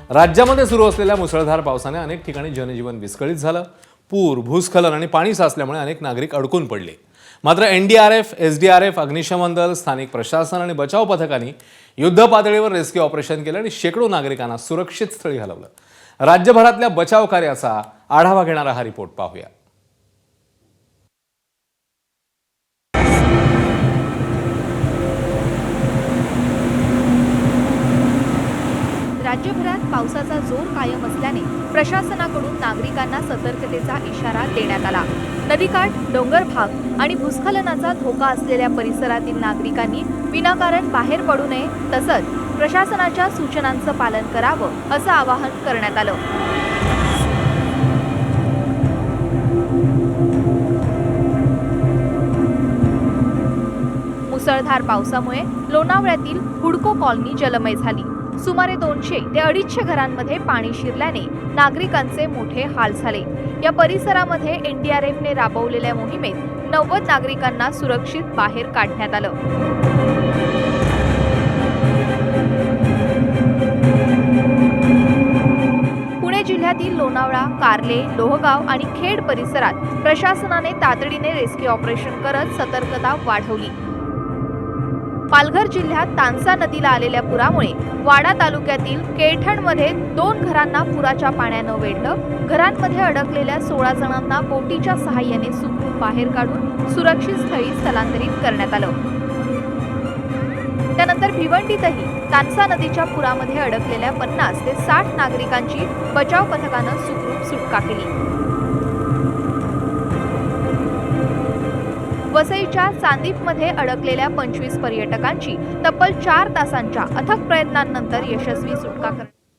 राज्यामध्ये सुरू असलेल्या मुसळधार पावसाने अनेक ठिकाणी जनजीवन विस्कळीत झालं। पूर, भूस्खलन आणि पाणी साचल्यामुळे अनेक नागरिक अडकून पडले। मात्र एनडीआरएफ, एसडीआरएफ, अग्निशमन दल, स्थानिक प्रशासन आणि बचाव पथकांनी युद्ध पातळीवर रेस्क्यू ऑपरेशन केलं आणि शेकडो नागरिकांना सुरक्षित स्थळी हलवलं। राज्यभरातल्या बचाव कार्याचा आढावा घेणारा हा रिपोर्ट पाहूया। राज्यभरात पावसाचा जोर कायम असल्याने प्रशासनाकडून नागरिकांना सतर्कतेचा इशारा देण्यात आला। नदीकाठ, डोंगर भाग आणि भूस्खलनाचा धोका असलेल्या परिसरातील नागरिकांनी विनाकारण बाहेर पडू नये, तसंच प्रशासनाच्या सूचनांचं पालन करावं असं आवाहन करण्यात आलं। मुसळधार पावसामुळे लोणावळ्यातील हुडको कॉलनी जलमय झाली। सुमारे 200 ते 250 घरांमध्ये पाणी शिरल्याने नागरिकांचे मोठे हाल झाले। या परिसरामध्ये एनडीआरएफने राबवलेल्या मोहिमेत 90 नागरिकांना सुरक्षित बाहेर काढण्यात आलं। पुणे जिल्ह्यातील लोणावळा, कार्ले, लोहगाव आणि खेड परिसरात प्रशासनाने तातडीने रेस्क्यू ऑपरेशन करत सतर्कता वाढवली। पालघर जिल्ह्यात तानसा नदीला आलेल्या पुरामुळे वाडा तालुक्यातील केळठणमध्ये 2 घरांना पुराच्या पाण्यानं वेढलं। घरांमध्ये अडकलेल्या 16 जणांना बोटीच्या सहाय्याने सुखरूप बाहेर काढून सुरक्षित स्थळी स्थलांतरित करण्यात आलं। त्यानंतर भिवंडीतही तानसा नदीच्या पुरामध्ये अडकलेल्या 50 ते 60 नागरिकांची बचाव पथकानं सुखरूप सुटका केली। वसईच्या चांदीपमध्ये अडकलेल्या 25 पर्यटकांची तब्बल 4 तासांच्या अथक प्रयत्नांनंतर यशस्वी सुटका करण्यात